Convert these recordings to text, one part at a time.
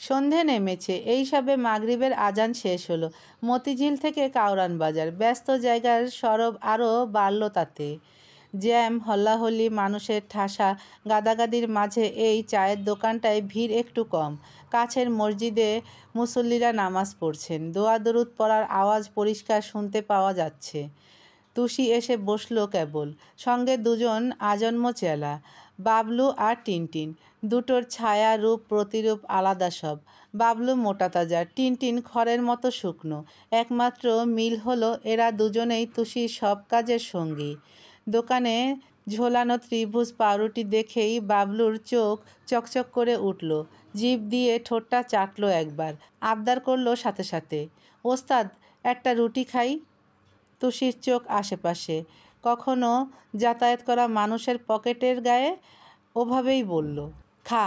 সন্ধে নেমেছে, এই সবে মাগরিবের আজান শেষ হলো। মতিঝিল থেকে কাউরান বাজার, ব্যস্ত জায়গার সরব আরও বাড়ল তাতে। জ্যাম, হল্লাহল্লি, মানুষের ঠাসা গাদাগাদির মাঝে এই চায়ের দোকানটায় ভিড় একটু কম। কাছের মসজিদে মুসল্লিরা নামাজ পড়ছেন, দোয়া দরুদ পড়ার আওয়াজ পরিষ্কার শুনতে পাওয়া যাচ্ছে। তুষি এসে বসল কেবল, সঙ্গে দুজন আজন্ম চেলা, বাবলু আর টিনটিন। দুটোর ছায়া, রূপ, প্রতিরূপ আলাদা সব। বাবলু মোটা তাজা, টিনটিন খড়ের মতো শুকনো। একমাত্র মিল হলো এরা দুজনেই তুষির সব কাজের সঙ্গী। দোকানে ঝোলানো ত্রিভুজ পাউরুটি দেখেই বাবলুর চোখ চকচক করে উঠল। জিভ দিয়ে ঠোঁটটা চাটল একবার, আবদার করল সাথে সাথে, ওস্তাদ একটা রুটি খাই। তুষির চোখ আশেপাশে, কখনো যাতায়াত করা মানুষের পকেটের গায়ে, ওভাবেই বলল, খা।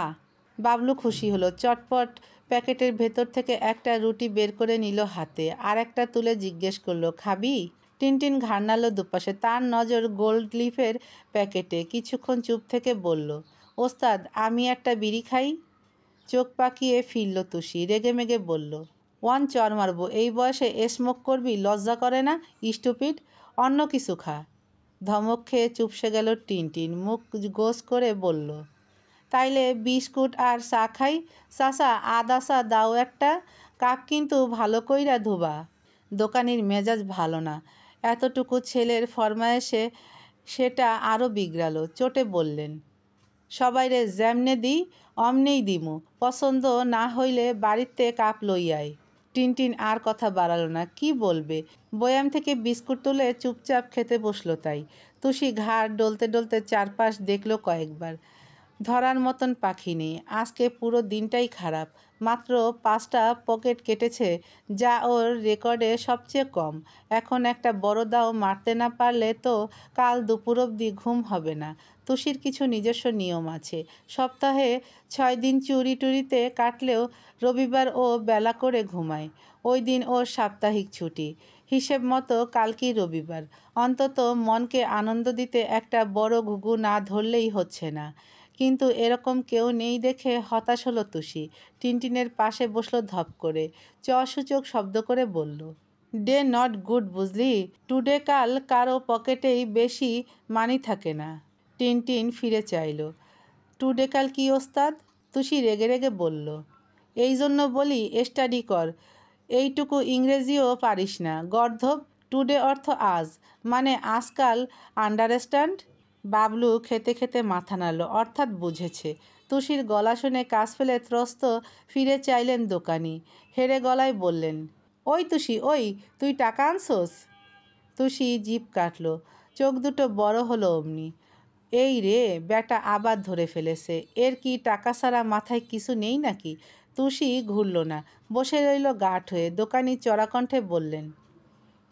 বাবলু খুশি হলো, চটপট প্যাকেটের ভেতর থেকে একটা রুটি বের করে নিল হাতে, আর একটা তুলে জিজ্ঞেস করলো, খাবি? টিনটিন ঘাড় নাড়ল দুপাশে, তার নজর গোল্ড লিফের প্যাকেটে। কিছুক্ষণ চুপ থেকে বলল, ওস্তাদ আমি একটা বিড়ি খাই। চোখ পাকিয়ে ফিরল তুষি, রেগেমেগে বলল, ওয়ান চর মারবো, এই বয়সে স্মোক করবি, লজ্জা করে না স্টুপিড? অন্য কিছু খা। ধমক খেয়ে চুপসে গেল টিনটিন, মুখ গোছ করে বলল, তাইলে বিস্কুট আর চা খাই। চাচা আদা চা দাও একটা, কাপ কিন্তু ভালো কইরা ধোবা। দোকানির মেজাজ ভালো না, এতটুকু ছেলের ফরমায়েশে সেটা আরও বিগড়ালো। চটে বললেন, সবাইরে যেমনে দিই অমনেই দিমু, পছন্দ না হইলে বাড়িতে কাপ লইয়াই। টিনটিন আর কথা বাড়ালো না, কি বলবে। বয়াম থেকে বিস্কুট তুলে চুপচাপ খেতে বসলো তাই। তুষি ঘাড় ডলতে ডলতে চারপাশ দেখল কয়েকবার। ধরার মতন পাখি নেই। আজকে পুরো দিনটাই খারাপ। মাত্র 5টা পকেট কেটেছে, যা ওর রেকর্ডে সবচেয়ে কম। এখন একটা বড় দাও মারতে না পারলে তো কাল দুপুর অবধি ঘুম হবে না। তুষির কিছু নিজস্ব নিয়ম আছে। সপ্তাহে 6 দিন চুরি টুরিতে কাটলেও রবিবার ও বেলা করে ঘুমায়। ওই দিন ওর সাপ্তাহিক ছুটি। হিসেব মতো কালকেই রবিবার। অন্তত মনকে আনন্দ দিতে একটা বড় ঘুঘু না ধরলেই হচ্ছে না। কিন্তু এরকম কেউ নেই দেখে হতাশ হলো তুষি। টিনটিনের পাশে বসলো ধপ করে, সূচক শব্দ করে বলল, ডে নট গুড বুঝলি, টুডে। কাল কারো পকেটেই বেশি মানি থাকে না। টিনটিন ফিরে চাইল, টুডে কাল কি ওস্তাদ? তুষি রেগে রেগে বলল, এই জন্য বলি স্টাডি কর, এইটুকু ইংরেজিও পারিস না গর্ধব। টুডে অর্থ আজ, মানে আজকাল, আন্ডারস্ট্যান্ড? বাবলু খেতে খেতে মাথা নাড়ল, অর্থাৎ বুঝেছে। তুষির গলা শুনে কাজ ফেলে ত্রস্ত ফিরে চাইলেন দোকানি। হেরে গলায় বললেন, ওই তুষি ওই, তুই টাকা আনছোস? তুষি জিভ কাটল, চোখ দুটো বড় হলো অমনি। এই রে, ব্যাটা আবার ধরে ফেলেছে। এর কি টাকা ছাড়া মাথায় কিছু নেই নাকি? তুষি ঘুরল না, বসে রইল গাঁট হয়ে। দোকানি চড়াকণ্ঠে বললেন,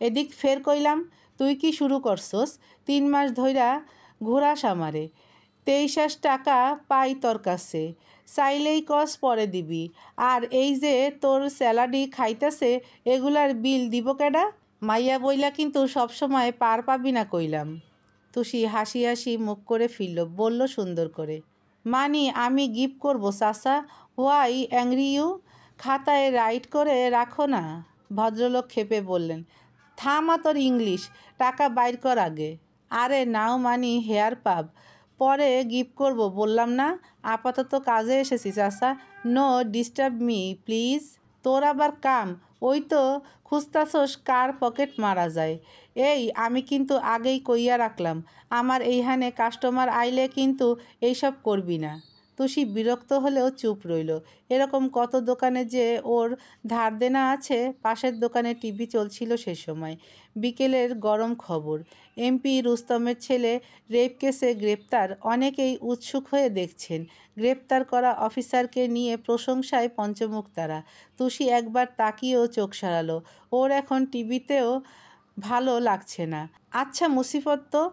এদিক ফের কইলাম, তুই কি শুরু করছস? 3 মাস ধইরা ঘুরাস আমারে, 23 টাকা পাই তোর কাছে, চাইলেই কস পরে দিবি। আর এই যে তোর স্যালারি খাইতেছে, এগুলার বিল দিব কেডা? মাইয়া বইলা কিন্তু সবসময় পার পাবি না কইলাম। তুষি হাসি হাসি মুখ করে ফিরল, বলল সুন্দর করে, মানি আমি গিভ করবো চাচা, হোয়াই অ্যাংরি ইউ? খাতায় রাইট করে রাখো না। ভদ্রলোক ক্ষেপে বললেন, থামা তোর ইংলিশ, টাকা বাইর কর আগে। আরে নাও মানি হেয়ার পাব, পরে গিভ করব বললাম না। আপাতত কাজে এসেছি চাচা, নো ডিস্টার্ব মি প্লিজ। তোর আবার কাম, ওই তো খুঁজতাছস কার পকেট মারা যায়। এই আমি কিন্তু আগেই কইয়া রাখলাম, আমার এইখানে কাস্টমার আইলে কিন্তু এইসব করবি না। তুষি বিরক্ত হলেও চুপ রইল। এরকম কত দোকানে যে ওর ধার দেনা আছে। পাশের দোকানে টিভি চলছিল সে সময়। বিকেলের গরম খবর, এমপি রুস্তমের ছেলে রেপ কেসে গ্রেপ্তার। অনেকেই উৎসুক হয়ে দেখছেন। গ্রেপ্তার করা অফিসারকে নিয়ে প্রশংসায় পঞ্চমুখ তারা। তুষি একবার তাকিয়েও চোখ সরালো। ওর এখন টিভিতেও ভালো লাগছে না। আচ্ছা মুসিবত তো,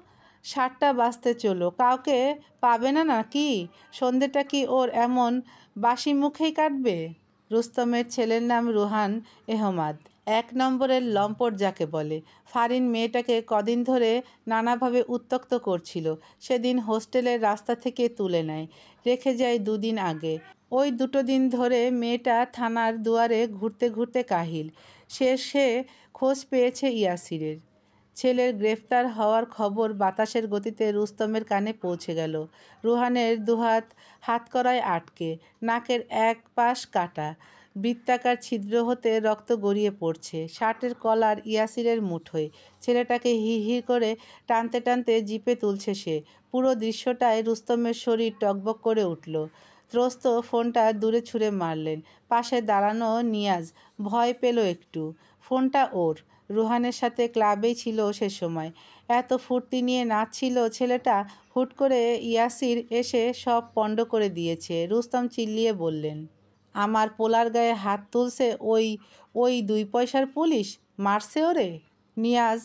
7টা বাজতে চলো, কাউকে পাবে না নাকি? সন্ধেটা কি ওর এমন বাসি মুখেই কাটবে? রুস্তমের ছেলের নাম রুহান এহমাদ, 1 নম্বরের লম্পট যাকে বলে। ফারিন মেয়েটাকে কদিন ধরে নানাভাবে উত্ত্যক্ত করছিল। সেদিন হোস্টেলের রাস্তা থেকে তুলে নেয়, রেখে যায় 2 দিন আগে। ওই 2 দিন ধরে মেয়েটা থানার দুয়ারে ঘুরতে ঘুরতে কাহিল। সে খোঁজ পেয়েছে ইয়াসিরের। ছেলের গ্রেফতার হওয়ার খবর বাতাসের গতিতে রুস্তমের কানে পৌঁছে গেল। রুহানের দুহাত হাতকড়ায় আটকে, নাকের এক পাশ কাটা, বৃত্তাকার ছিদ্র হতে রক্ত গড়িয়ে পড়ছে। শার্টের কলার ইয়াসিরের মুঠোয়। ছেলেটাকে হিড় করে টানতে টানতে জিপে তুলছে সে। পুরো দৃশ্যটায় রুস্তমের শরীর টকবক করে উঠল। ত্রস্ত ফোনটা দূরে ছুঁড়ে মারলেন। পাশে দাঁড়ানো নিয়াজ ভয় পেল একটু। ফোনটা ওর। রুহানের সাথে ক্লাবেই ছিল সে সময়। এত ফুর্তি নিয়ে নাচছিল ছেলেটা, হুট করে ইয়াসির এসে সব পণ্ড করে দিয়েছে। রুস্তম চিল্লিয়ে বললেন, আমার পোলার গায়ে হাত তুলছে ওই ওই 2 পয়সার পুলিশ, মারছে ওরে? নিয়াজ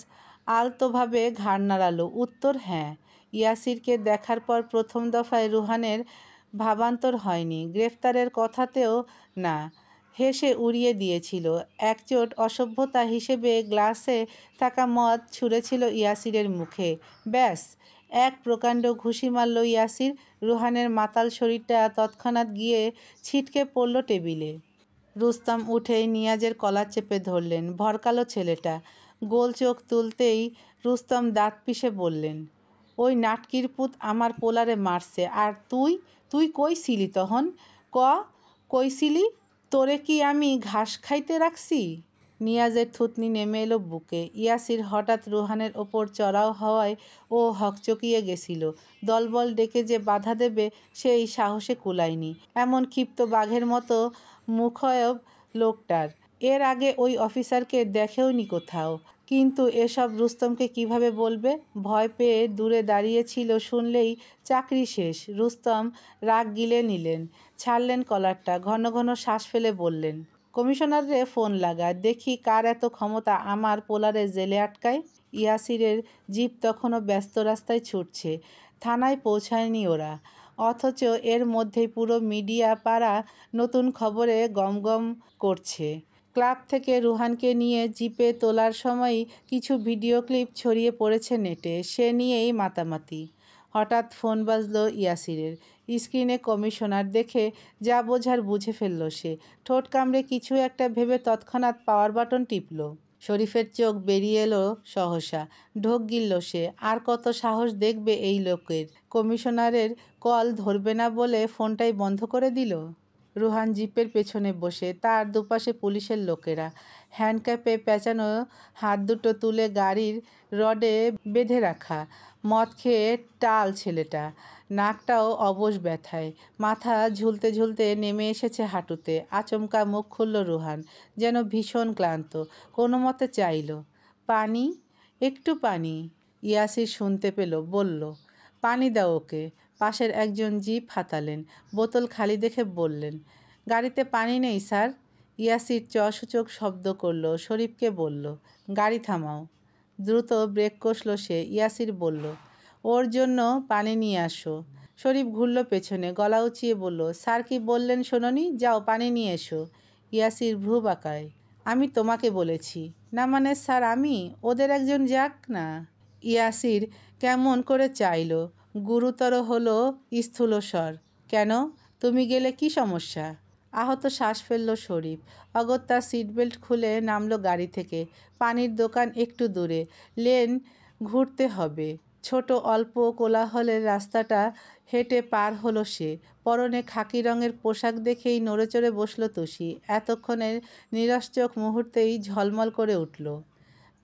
আলতোভাবে ঘাড় নাড়ালো। উত্তর হ্যাঁ। ইয়াসিরকে দেখার পর প্রথম দফায় রুহানের ভাবান্তর হয়নি, গ্রেফতারের কথাতেও না। হেসে উড়িয়ে দিয়েছিল। একচোট অসভ্যতা হিসেবে গ্লাসে থাকা মদ ছুঁড়েছিল ইয়াসিরের মুখে। ব্যাস, এক প্রকাণ্ড ঘুষি মারল ইয়াসির। রুহানের মাতাল শরীরটা তৎক্ষণাৎ গিয়ে ছিটকে পড়ল টেবিলে। রুস্তম উঠেই নিয়াজের কলার চেপে ধরলেন। ভরকালো ছেলেটা। গোল চোখ তুলতেই রুস্তম দাঁত পিষে বললেন, ওই নাটকির পুত আমার পোলারে মারছে, আর তুই তুই কই ছিলি তখন? কই ছিলি? তোরে কি আমি ঘাস খাইতে রাখছি? নিয়াজের থুতনি নেমে এলো বুকে। ইয়াসির হঠাৎ রুহানের ওপর চড়াও হওয়ায় ও হকচকিয়ে গেছিল। দলবল ডেকে যে বাধা দেবে সেই সাহসে কুলায়নি। এমন ক্ষিপ্ত বাঘের মতো মুখয়ব লোকটার। এর আগে ওই অফিসারকে দেখেওনি কোথাও। কিন্তু এসব রুস্তমকে কিভাবে বলবে? ভয় পেয়ে দূরে দাঁড়িয়েছিল শুনলেই চাকরি শেষ। রুস্তম রাগ গিলে নিলেন, ছাড়লেন কলারটা, ঘন ঘন শ্বাস ফেলে বললেন, কমিশনারে ফোন লাগা, দেখি কার এত ক্ষমতা আমার পোলারে জেলে আটকায়। ইয়াসিরের জিপ তখনও ব্যস্ত রাস্তায় ছুটছে। থানায় পৌঁছায়নি ওরা, অথচ এর মধ্যেই পুরো মিডিয়া পাড়া নতুন খবরে গমগম করছে। ক্লাব থেকে রুহানকে নিয়ে জিপে তোলার সময়ই কিছু ভিডিও ক্লিপ ছড়িয়ে পড়েছে নেটে, সে নিয়েই মাতামাতি। হঠাৎ ফোন বাজলো ইয়াসিরের। স্ক্রিনে কমিশনার দেখে যা বোঝার বুঝে ফেলল সে। ঠোঁট কামড়ে কিছু একটা ভেবে তৎক্ষণাৎ পাওয়ার বাটন টিপল। শরীফের চোখ বেরিয়ে এলো সহসা। ঢোক গিলল সে। আর কত সাহস দেখবে এই লোকের? কমিশনারের কল ধরবে না বলে ফোনটাই বন্ধ করে দিল। রুহান জিপের পেছনে বসে, তার দুপাশে পুলিশের লোকেরা। হ্যান্ডক্যাপে পেঁচানো হাত দুটো তুলে গাড়ির রডে বেঁধে রাখা। মদ খেয়ে টাল ছেলেটা, নাকটাও অবশ ব্যথায়। মাথা ঝুলতে ঝুলতে নেমে এসেছে হাঁটুতে। আচমকা মুখ খুলল রুহান, যেন ভীষণ ক্লান্ত। কোনো মতে চাইল, পানি, একটু পানি। ইয়াসির শুনতে পেল, বলল, পানি দাও ওকে। পাশের একজন জিপ হাতালেন। বোতল খালি দেখে বললেন, গাড়িতে পানি নেই স্যার। ইয়াসির চসূচক শব্দ করল। শরীফকে বলল, গাড়ি থামাও। দ্রুত ব্রেক কষল সে। ইয়াসির বলল, ওর জন্য পানি নিয়ে আসো। শরীফ ঘুরল পেছনে, গলা উঁচিয়ে বলল, স্যার কি বললেন শোনোনি? যাও পানি নিয়ে এসো। ইয়াসির ভ্রু বাঁকায়, আমি তোমাকে বলেছি। না মানে স্যার, আমি ওদের একজন যাক না। ইয়াসির কেমন করে চাইল। গুরুতর হলো স্থূলস্বর, কেন? তুমি গেলে কি সমস্যা? আহত শ্বাস ফেলল শরীফ। অগত্যা সিটবেল্ট খুলে নামল গাড়ি থেকে। পানির দোকান একটু দূরে, লেন ঘুরতে হবে। ছোট অল্প কোলাহলের রাস্তাটা হেঁটে পার হলো সে। পরনে খাকি রঙের পোশাক দেখেই নড়েচড়ে বসল তুষি। এতক্ষণের নিরস্চক মুহূর্তেই ঝলমল করে উঠল।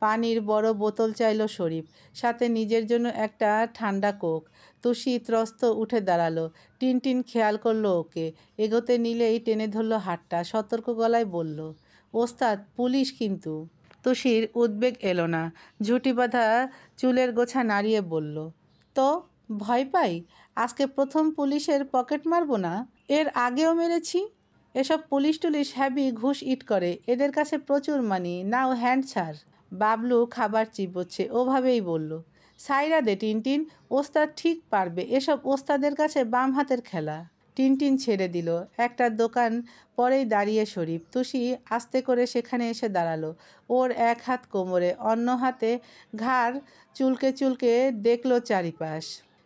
পানির বড় বোতল চাইল শরীফ, সাথে নিজের জন্য একটা ঠান্ডা কোক। তুষি ত্রস্ত উঠে দাঁড়ালো। টিনটিন খেয়াল করলো ওকে। এগোতে নিলেই টেনে ধরল হাতটা। সতর্ক গলায় বলল, ওস্তাদ, পুলিশ কিন্তু। তুষির উদ্বেগ এলো না। ঝুঁটি বাঁধা চুলের গোছা নাড়িয়ে বলল, তো ভয় পাই? আজকে প্রথম পুলিশের পকেট মারবো না? এর আগেও মেরেছি। এসব পুলিশ টুলিশ হ্যাভি ঘুষ ইট করে, এদের কাছে প্রচুর মানি। নাও হ্যান্ড ছাড়। বাবলু খাবার চিবোচ্ছে, ওভাবেই বলল, সাইরা দে টিনটিন, ওস্তাদ ঠিক পারবে। এসব ওস্তাদের কাছে বাম হাতের খেলা। টিনটিন ছেড়ে দিল। একটা দোকান পরেই দাঁড়িয়ে শরীফ। তুষি আস্তে করে সেখানে এসে দাঁড়ালো। ওর এক হাত কোমরে, অন্য হাতে ঘাড় চুলকে চুলকে দেখল চারিপাশ।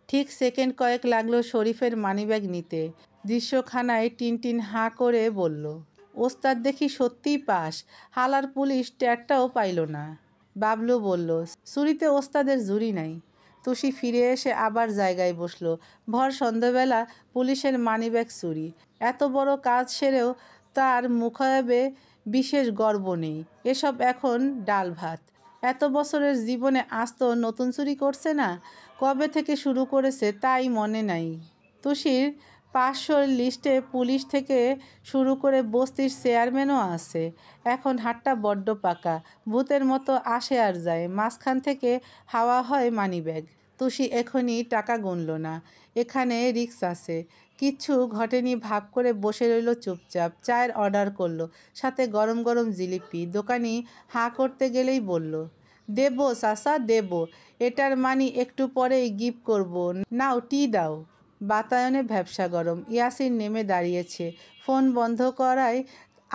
ঠিক সেকেন্ড কয়েক লাগলো শরীফের মানিব্যাগ নিতে। দৃশ্যখানায় টিনটিন হাঁ করে বলল, ওস্তাদ দেখি সত্যিই পাস, হালার পুলিশ ট্যাটটাও পাইল না। বাবলু বলল, চুরিতে ওস্তাদের জুরি নাই। তুষি ফিরে এসে আবার জায়গায় বসলো। ভর সন্ধ্যাবেলা পুলিশের মানিব্যাগ চুরি, এত বড় কাজ সেরেও তার মুখাবে বিশেষ গর্ব নেই। এসব এখন ডাল ভাত। এত বছরের জীবনে আজ তো নতুন চুরি করছে না, কবে থেকে শুরু করেছে তাই মনে নাই। তুষির 500 লিস্টে পুলিশ থেকে শুরু করে বস্তির চেয়ারম্যানও আছে। এখন হাতটা বড্ড পাকা, ভূতের মতো আসে আর যায়, মাঝখান থেকে হাওয়া হয় মানিব্যাগ। তুষি এখনই টাকা গুনল না, এখানে রিস্ক আছে। কিচ্ছু ঘটেনি ভাব করে বসে রইল চুপচাপ। চায়ের অর্ডার করলো, সাথে গরম গরম জিলিপি। দোকানি হাঁ করতে গেলেই বলল, দেবো চাচা দেবো, এটার মানি একটু পরেই গিফট করব, নাও টি দাও। বাতায়নে ভ্যাপসা গরম। ইয়াসির নেমে দাঁড়িয়েছে। ফোন বন্ধ করায়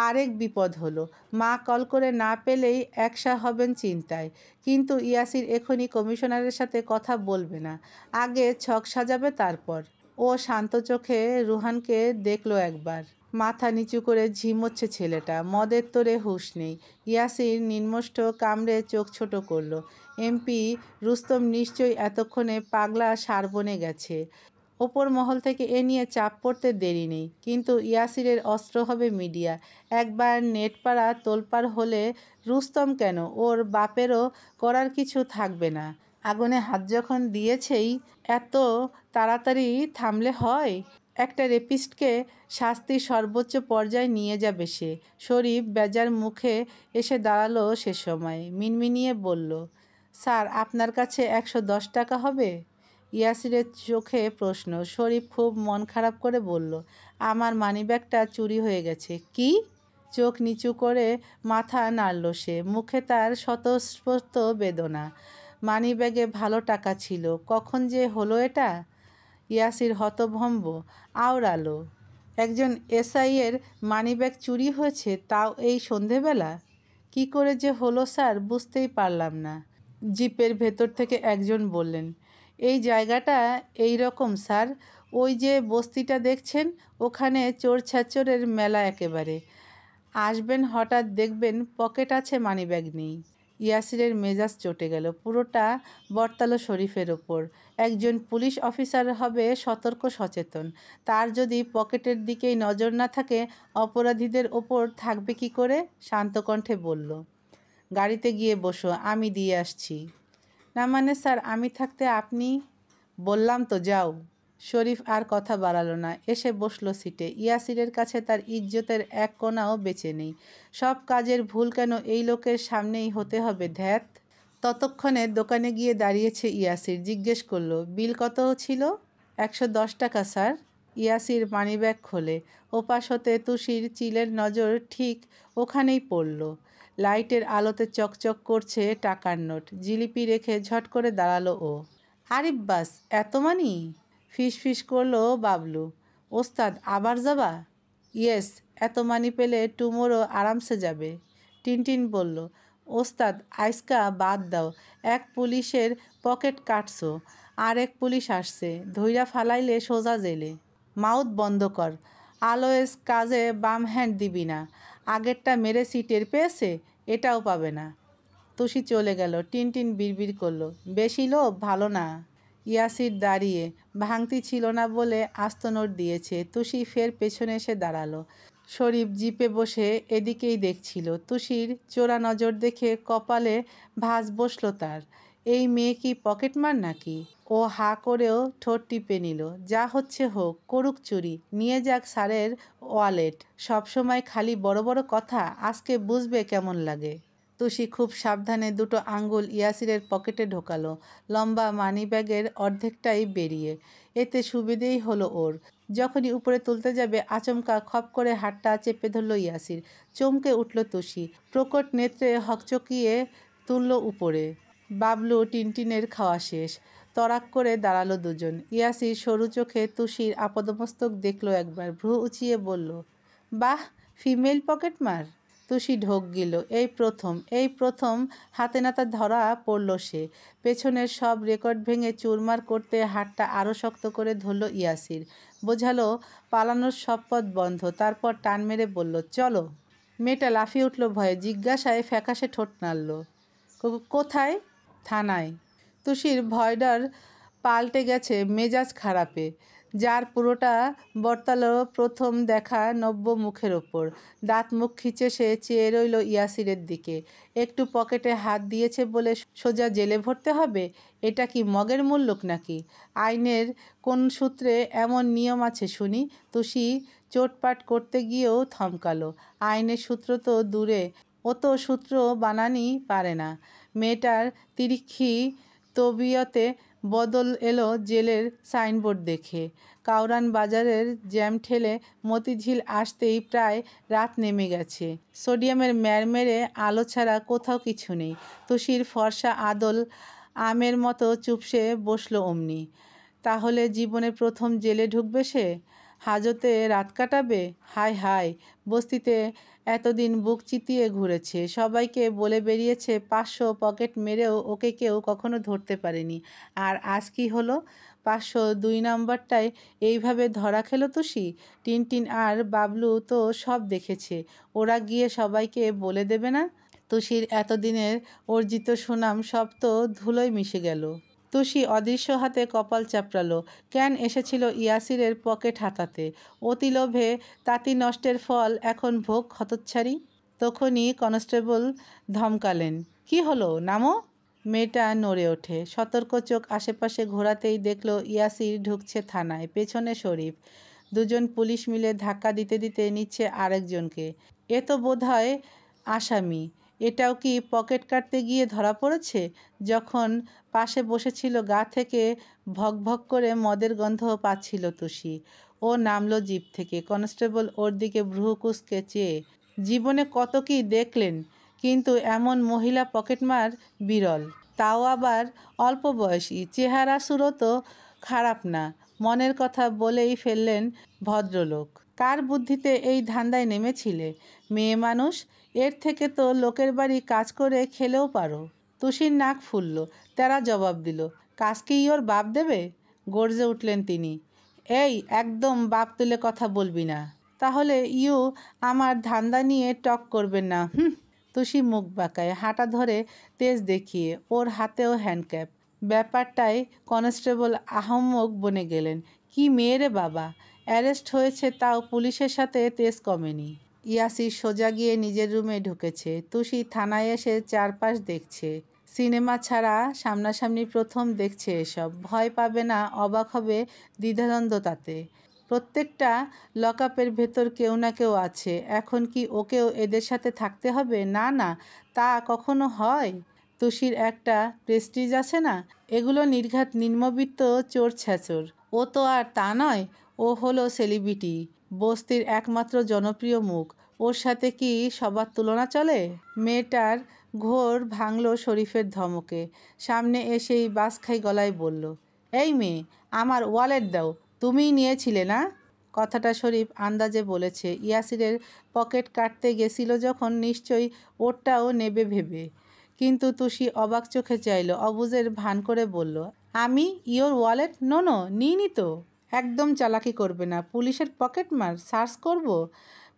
আরেক বিপদ হলো। মা কল করে না পেলেই একসা হবেন চিন্তায়। কিন্তু ইয়াসির এখনই কমিশনারের সাথে কথা বলবে না, আগে ছক সাজাবে তারপর। ও শান্ত চোখে রুহানকে দেখলো একবার। মাথা নিচু করে ঝিমোচ্ছে ছেলেটা, মদের তোরে হুঁশ নেই। ইয়াসির নির্মষ্ট কামড়ে চোখ ছোট করলো। এমপি রুস্তম নিশ্চয়ই এতক্ষণে পাগলা সার বনে গেছে। ওপর মহল থেকে এ নিয়ে চাপ পড়তে দেরি নেই, কিন্তু ইয়াসিরের অস্ত্র হবে মিডিয়া। একবার নেটপাড়া তোলপাড় হলে রুস্তম কেন, ওর বাপেরও করার কিছু থাকবে না। আগুনে হাত যখন দিয়েছেই এত তাড়াতাড়ি থামলে হয়? একটা রেপিস্টকে শাস্তির সর্বোচ্চ পর্যায়ে নিয়ে যাবে সে। শরীফ বেজার মুখে এসে দাঁড়ালো সে সময়, মিনমিনিয়ে বলল, স্যার আপনার কাছে 110 টাকা হবে? ইয়াসিরের চোখে প্রশ্ন। শরীফ খুব মন খারাপ করে বলল, আমার মানিব্যাগটা চুরি হয়ে গেছে। কি? চোখ নিচু করে মাথা নাড়ল সে, মুখে তার স্বতঃস্ফূর্ত বেদনা। মানিব্যাগে ভালো টাকা ছিল, কখন যে হলো এটা? ইয়াসির হতভম্ব আওড়ালো, একজন এসআইয়ের মানিব্যাগ চুরি হয়েছে, তাও এই সন্ধেবেলা? কি করে যে হলো স্যার, বুঝতেই পারলাম না। জিপের ভেতর থেকে একজন বললেন, এই জায়গাটা এই রকম স্যার, ওই যে বস্তিটা দেখছেন, ওখানে চোর ছেচরের মেলা একেবারে। আসবেন হঠাৎ, দেখবেন পকেট আছে, মানিব্যাগ নেই। ইয়াসিরের মেজাজ চটে গেল, পুরোটা বর্তালো শরীফের ওপর। একজন পুলিশ অফিসার হবে সতর্ক সচেতন, তার যদি পকেটের দিকেই নজর না থাকে, অপরাধীদের ওপর থাকবে কি করে? শান্ত কণ্ঠে বলল, গাড়িতে গিয়ে বসো, আমি দিয়ে আসছি। না মানে স্যার, আমি থাকতে আপনি? বললাম তো যাও। শরীফ আর কথা বাড়ালো না, এসে বসলো সিটে। ইয়াসিরের কাছে তার ইজ্জতের এক কোণাও বেঁচে নেই। সব কাজের ভুল কেন এই লোকের সামনেই হতে হবে, ধ্যাত। ততক্ষণে দোকানে গিয়ে দাঁড়িয়েছে ইয়াসির। জিজ্ঞেস করলো, বিল কত ছিল? 110 টাকা স্যার। ইয়াসির মানিব্যাগ খোলে। ওপাশ হতে তুষির চিলের নজর ঠিক ওখানেই পড়ল। লাইটের আলোতে চকচক করছে টাকার নোট। জিলিপি রেখে ঝট করে দাঁড়ালো ও। আরিফ বাস, এত মানি? ফিস ফিস করলো বাবলু। ওস্তাদ আবার যাবা? ইয়েস, এত মানি পেলে টুমোরো আরামসে যাবে। টিনটিন বলল, ওস্তাদ আইসকা বাদ দাও, এক পুলিশের পকেট কাটছো, আর এক পুলিশ আসছে, ধইরা ফালাইলে সোজা জেলে। মাউথ বন্ধ কর, অলওয়েজ কাজে বাম হ্যান্ড দিবি না। আগেরটা মেরেছি টের পেয়েছে, এটাও পাবে না। তুষি চলে গেল। টিনটিন বিড়বিড় করলো, বেশি লোভ ভালো না। ইয়াসির দাঁড়িয়ে, ভাঙতি ছিল না বলে আস্ত নোট দিয়েছে। তুষি ফের পেছনে এসে দাঁড়ালো। শরীফ জিপে বসে এদিকেই দেখছিল। তুষির চোরা নজর দেখে কপালে ভাঁজ বসলো তার। এই মেয়ে কি পকেটমার নাকি? ও হাঁ করেও ঠোঁট টিপে নিল। যা হচ্ছে হোক, করুক চুরি, নিয়ে যাক স্যারের ওয়ালেট। সবসময় খালি বড় বড় কথা, আজকে বুঝবে কেমন লাগে। তুষি খুব সাবধানে দুটো আঙ্গুল ইয়াসিরের পকেটে ঢোকালো, লম্বা মানিব্যাগের অর্ধেকটাই বেরিয়ে। এতে সুবিধেই হলো ওর। যখনই উপরে তুলতে যাবে, আচমকা খপ করে হাতটা চেপে ধরল ইয়াসির। চমকে উঠল তুষি, প্রকট নেত্রে হকচকিয়ে তুলল উপরে। বাবলু টিনটিনের খাওয়া শেষ। তড়াক করে দাঁড়ালো দুজন। ইয়াসির সরু চোখে তুষির আপাদমস্তক দেখল একবার, ভ্রু উঁচিয়ে বলল, বাহ, ফিমেল পকেটমার। তুষি ঢোক গেল। এই প্রথম হাতে নাতে ধরা পড়ল সে। পেছনের সব রেকর্ড ভেঙে চুরমার করতে হাতটা আরও শক্ত করে ধরল ইয়াসির। বোঝালো পালানোর সব পথ বন্ধ। তারপর টান মেরে বলল, চলো। মেয়েটা লাফিয়ে উঠল ভয়ে। জিজ্ঞাসায় ফ্যাকাশে ঠোঁট নাড়ল। কোথায়? থানায়। তুষির ভয়ডর পাল্টে গেছে মেজাজ খারাপে। যার পুরোটা বর্তালো প্রথম দেখা নব্য মুখের ওপর। দাঁত মুখ খিচে সে চেয়ে রইল ইয়াসিরের দিকে। একটু পকেটে হাত দিয়েছে বলে সোজা জেলে ভরতে হবে? এটা কি মগের মুল্লুক নাকি? আইনের কোন সূত্রে এমন নিয়ম আছে শুনি? তুষি চোটপাট করতে গিয়েও থমকালো। আইনের সূত্র তো দূরে, ও তো সূত্র বানানি পারে না। মেয়েটার তিরিক্ষি তবিয়তে বদল এলো জেলের সাইনবোর্ড দেখে। কাউরান বাজারের জ্যাম ঠেলে মতিঝিল আসতেই প্রায় রাত নেমে গেছে। সোডিয়ামের ম্যারমেরে আলো ছাড়া কোথাও কিছু নেই। তুষির ফর্সা আদল আমের মতো চুপসে বসলো অমনি। তাহলে জীবনে প্রথম জেলে ঢুকবে সে? হাজতে রাত কাটাবে? হায় হায়, বস্তিতে এতদিন বুক চিতিয়ে ঘুরেছে, সবাইকে বলে বেরিয়েছে, 500 পকেট মেরেও ওকে কেউ কখনো ধরতে পারেনি। আর আজ কি হলো? 502 নম্বরটায় এইভাবে ধরা খেলো তুষি। টিনটিন আর বাবলু তো সব দেখেছে, ওরা গিয়ে সবাইকে বলে দেবে না? তুষির এতদিনের অর্জিত সুনাম সব তো ধুলোয় মিশে গেল। তুষি অদৃশ্য হাতে কপাল চাপড়ালো। ক্যান এসেছিল ইয়াসিরের পকেট হাতাতে। অতি লোভে তাঁতি নষ্টের ফল এখন ভোগ হতচ্ছাড়ি। তখনই কনস্টেবল ধমকালেন, কি হলো, নামো। মেয়েটা নড়ে ওঠে। সতর্ক চোখ আশেপাশে ঘোরাতেই দেখল ইয়াসির ঢুকছে থানায়। পেছনে শরীফ। দুজন পুলিশ মিলে ধাক্কা দিতে দিতে নিচ্ছে আরেকজনকে। এ তো বোধহয় আসামি। এটাও কি পকেট কাটতে গিয়ে ধরা পড়েছে? যখন পাশে বসেছিল গা থেকে ভক ভক করে মদের গন্ধ পাচ্ছিল তুষি। ও নামলো জিপ থেকে। কনস্টেবল ওর দিকে ভ্রু কুঁচকে চেয়ে, জীবনে কত কি দেখলেন, কিন্তু এমন মহিলা পকেটমার বিরল, তাও আবার অল্প বয়সী। চেহারা সুরত খারাপ না। মনের কথা বলেই ফেললেন ভদ্রলোক। কার বুদ্ধিতে এই ধান্দায় নেমেছিলে? মেয়ে মানুষ, এর থেকে তো লোকের বাড়ি কাজ করে খেলেও পারো। তুষির নাক ফুলল। তেরা জবাব দিল, কাজ কি ওর বাপ দেবে? গর্জে উঠলেন তিনি, এই একদম বাপ তুলে কথা বলবি না, তাহলে আমার ধান্দা নিয়ে টক করবেন না। তুষি মুখ বাঁকায়, হাঁটা ধরে তেজ দেখিয়ে। ওর হাতেও হ্যান্ডক্যাপ। ব্যাপারটায় কনস্টেবল আহম্মক বনে গেলেন। কি মেয়ে রে বাবা, অ্যারেস্ট হয়েছে তাও পুলিশের সাথে তেজ কমেনি। ইয়াসির সোজা গিয়ে নিজের রুমে ঢুকেছে। তুষি থানায় এসে চারপাশ দেখছে। সিনেমা ছাড়া সামনাসামনি প্রথম দেখছে এসব। ভয় পাবে না, অবাক হবে, দ্বিধাদ্বন্দ্ব তাতে। প্রত্যেকটা লকআপের ভেতর কেউ না কেউ আছে। এখন কি ওকেও এদের সাথে থাকতে হবে? না না, তা কখনো হয়? তুষির একটা প্রেস্টিজ আছে না? এগুলো নির্ঘাত নিম্নবিত্ত চোর ছ্যাচোর। ও তো আর তা নয়। ও হলো সেলিব্রিটি, বস্তির একমাত্র জনপ্রিয় মুখ। ওর সাথে কি সবার তুলনা চলে? মেয়েটার ঘোর ভাঙল শরীফের ধমকে। সামনে এসেই বাসখাই গলায় বলল, এই মেয়ে, আমার ওয়ালেট দাও, তুমিই নিয়েছিলে না? কথাটা শরীফ আন্দাজে বলেছে। ইয়াসিরের পকেট কাটতে গেছিল যখন নিশ্চয়ই ওরটাও নেবে ভেবে। কিন্তু তুষি অবাক চোখে চাইল, অবুঝের ভান করে বলল, আমি ইওর ওয়ালেট? নো, নিইনি তো। একদম চালাকি করবে না। পুলিশের পকেট মার সার্চ করব?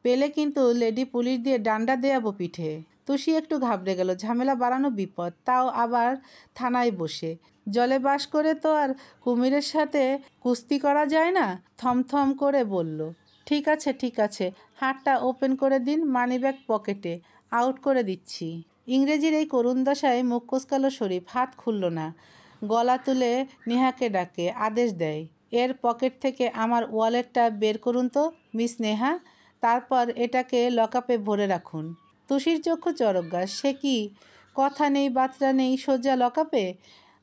পেলে কিন্তু লেডি পুলিশ দিয়ে ডান্ডা দেয়াবো পিঠে। তুষি একটু ঘাবড়ে গেল। ঝামেলা বাড়ানো বিপদ, তাও আবার থানায় বসে। জলে বাস করে তো আর কুমিরের সাথে কুস্তি করা যায় না। থমথম করে বলল, ঠিক আছে, হাতটা ওপেন করে দিন, মানিব্যাগ পকেটে, আউট করে দিচ্ছি। ইংরেজির এই করুণ দশায় মুখ কোঁচকালো শরীফ। হাত খুলল না। গলা তুলে নেহাকে ডাকে, আদেশ দেয়, এর পকেট থেকে আমার ওয়ালেটটা বের করুন তো মিস নেহা। তারপর এটাকে লকআপে ভরে রাখুন। তুষির চক্ষু চরক-গাছ। সে কি, কথা নেই বার্তা নেই, সোজা লকআপে?